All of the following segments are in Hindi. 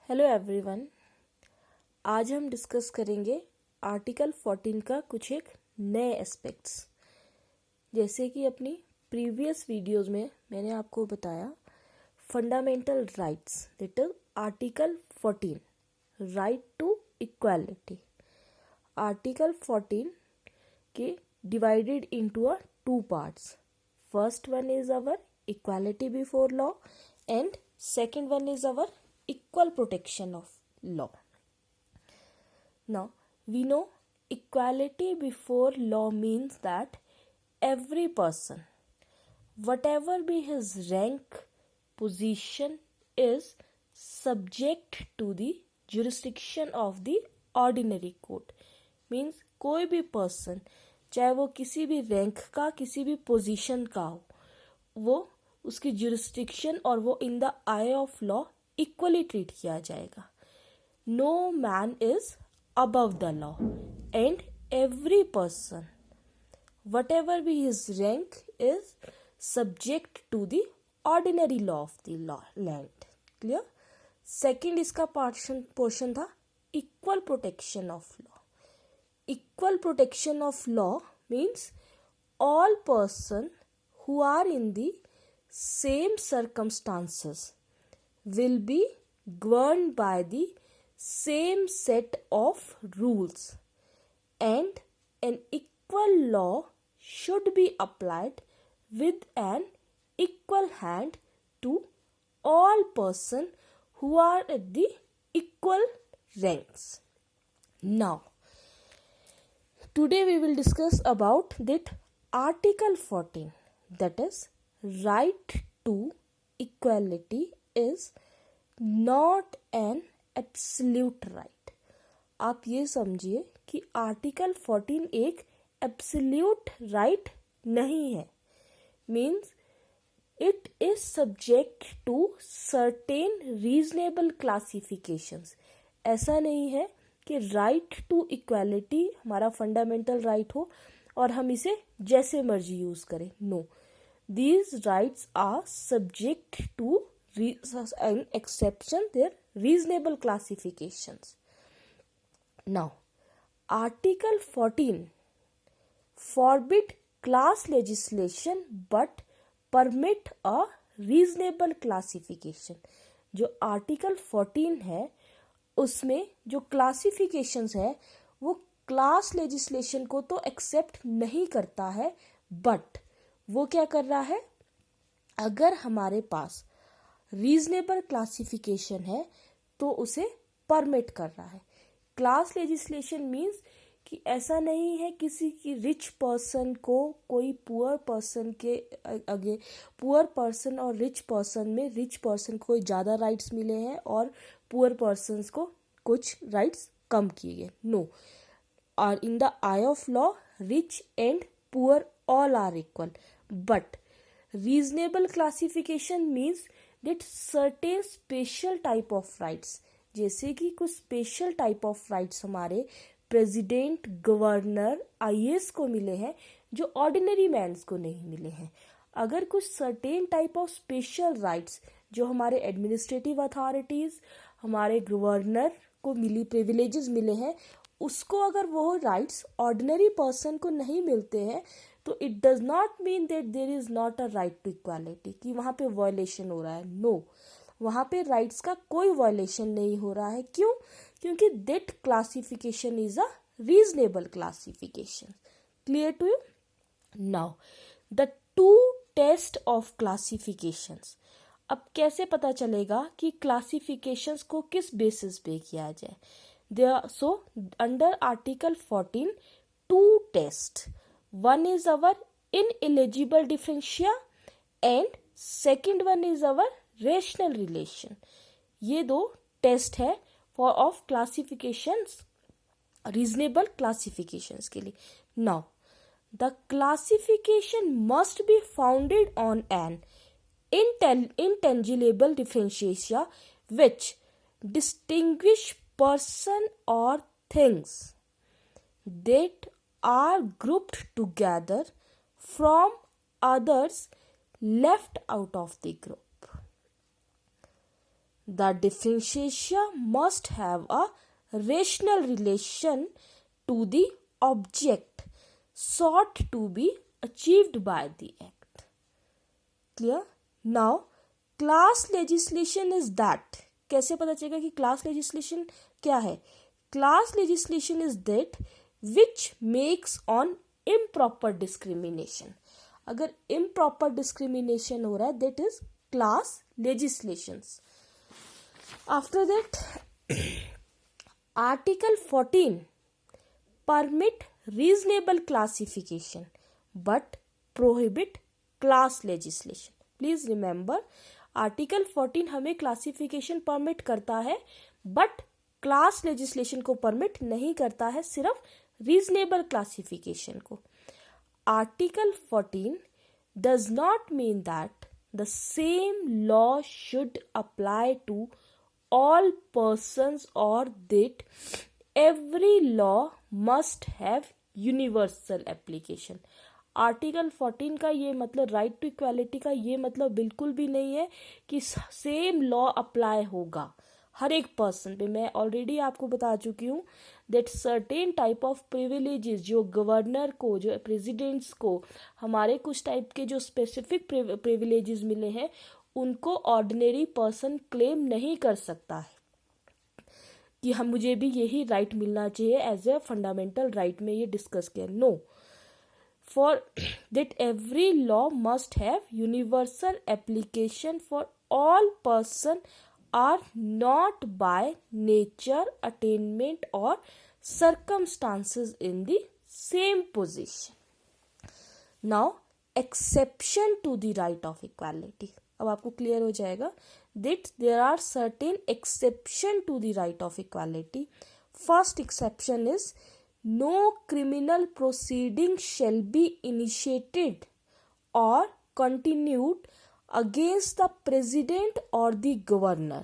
Hello everyone. आज हम डिस्कस करेंगे आर्टिकल 14 का कुछ एक नए एस्पेक्ट्स। जैसे कि अपनी प्रीवियस वीडियोस में मैंने आपको बताया fundamental rights, that is article 14, right to equality. Article 14 के divided into a two parts. First one is our equality before law and second one is our equal protection of law. Now we know equality before law means that every person, whatever be his rank, position, is subject to the jurisdiction of the ordinary court. Means कोई भी person, चाहे वो किसी भी रैंक का किसी भी पोजीशन का हो, वो उसकी जुरिस्डिक्शन और वो in the eye of law equally treat किया जाएगा. No man is above the law and every person whatever be his rank is subject to the ordinary law of the land. Clear. Second इसका पोर्शन था equal protection of law. Equal protection of law means all person who are in the same circumstances will be governed by the same set of rules, and an equal law should be applied with an equal hand to all persons who are at the equal ranks. Now, today we will discuss about that Article 14, that is right to equality is not an absolute right. आप ये समझिए कि आर्टिकल 14 एक एब्सोल्यूट राइट नहीं है. Means it is subject to certain reasonable classifications. ऐसा नहीं है कि राइट टू इक्वालिटी हमारा फंडामेंटल राइट हो और हम इसे जैसे मर्जी यूज करें. No, these rights are subject to an exception, their reasonable classifications. Now, Article 14 forbid class legislation but permit a reasonable classification. जो आर्टिकल 14 है उसमें जो क्लासिफिकेशंस है वो क्लास लेजिस्लेशन को तो एक्सेप्ट नहीं करता है, बट वो क्या कर रहा है, अगर हमारे पास रीजनेबल क्लासिफिकेशन है तो उसे परमिट कर रहा है. क्लास लेजिस्लेशन मीन्स कि ऐसा नहीं है किसी की रिच पर्सन को कोई पुअर पर्सन के आगे, पुअर पर्सन और रिच पर्सन में रिच पर्सन को ज़्यादा राइट्स मिले हैं और पुअर पर्सन्स को कुछ राइट्स कम किए गए. नो, और इन the eye of law rich and poor all are equal, but reasonable classification means that certain special type of rights, जैसे कि कुछ स्पेशल टाइप ऑफ राइट्स हमारे प्रेसिडेंट, गवर्नर, आईएएस को मिले हैं जो ऑर्डिनरी मैन्स को नहीं मिले हैं. अगर कुछ certain type of special rights जो हमारे एडमिनिस्ट्रेटिव अथॉरिटीज, हमारे गवर्नर को मिली प्रिविलेजेस मिले हैं, उसको अगर वो राइट्स ऑर्डिनरी पर्सन को नहीं मिलते हैं तो it does not mean that there is not a right to equality, कि वहाँ पे वायलेशन हो रहा है. नो, वहाँ पे राइट्स का कोई वायलेशन नहीं हो रहा है. क्यों? क्योंकि that classification is a reasonable classification. Clear to you? Now the two test of classifications. अब कैसे पता चलेगा कि क्लासिफिकेशंस को किस बेसिस पे किया जाए? So under Article 14, two tests. One is our ineligible differentia and second one is our rational relation. ये दो टेस्ट है for of classifications, reasonable classifications के लिए. Now, the classification must be founded on an intangible differentia which distinguish person or things that are grouped together from others left out of the group. The differentia must have a rational relation to the object sought to be achieved by the act. Clear? Now, class legislation is that. कैसे पता चलेगा कि class legislation क्या है? Class legislation is that which makes on improper discrimination. अगर improper discrimination हो रहा है, that is class legislations. After that, Article 14 permit reasonable classification but prohibit class legislation. Please remember, Article 14 हमें classification permit करता है but class legislation को permit नहीं करता है, सिर्फ reasonable classification को. Article 14 does not mean that the same law should apply to all persons or that every law must have universal application. Article 14 का ये मतलब, राइट टू इक्वालिटी का ये मतलब बिल्कुल भी नहीं है कि सेम लॉ अप्लाई होगा हर एक पर्सन पे. मैं ऑलरेडी आपको बता चुकी हूँ that certain type of privileges जो गवर्नर को, जो प्रेसिडेंट्स को, हमारे कुछ टाइप के जो स्पेसिफिक प्रिविलेजेस मिले हैं, उनको ऑर्डिनरी पर्सन क्लेम नहीं कर सकता है कि हम मुझे भी यही राइट मिलना चाहिए एज ए फंडामेंटल राइट में ये डिस्कस किया. No, for that every law must have universal application for all person are not by nature, attainment or circumstances in the same position. Now, exception to the right of equality. अब आपको क्लियर हो जाएगा that there are certain exception to the right of equality. First exception is no criminal proceeding shall be initiated or continued against the president or the governor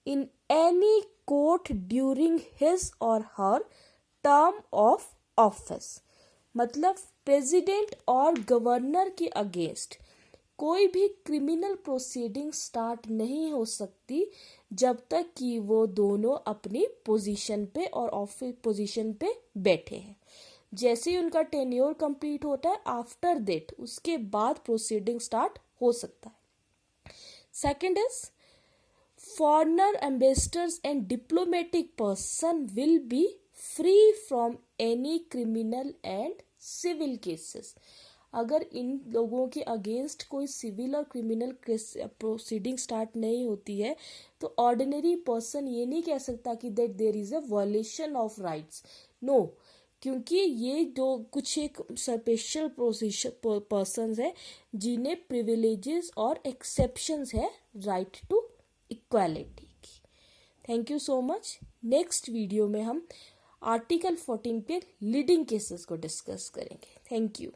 in any court during his or her term of office. मतलब प्रेसिडेंट और गवर्नर के अगेंस्ट कोई भी क्रिमिनल प्रोसीडिंग स्टार्ट नहीं हो सकती जब तक कि वो दोनों अपनी पोजीशन पे और ऑफिस पोजीशन पे बैठे हैं. जैसे ही उनका टेन्योर कंप्लीट होता है, आफ्टर दैट उसके बाद प्रोसीडिंग स्टार्ट हो सकता है. Second is foreigner ambassadors and diplomatic person will be free from any criminal and civil cases. अगर इन लोगों के अगेंस्ट कोई सिविल और क्रिमिनल प्रोसीडिंग स्टार्ट नहीं होती है तो ऑर्डिनरी पर्सन ये नहीं कह सकता कि that there is a violation of rights. No, क्योंकि ये जो कुछ एक स्पेशल पर्सन्स है जिन्हें प्रिविलेजेस और एक्सेप्शंस है राइट टू इक्वालिटी की. Thank you so much. Next video में हम आर्टिकल 14 पे लीडिंग केसेस को डिस्कस करेंगे. Thank you.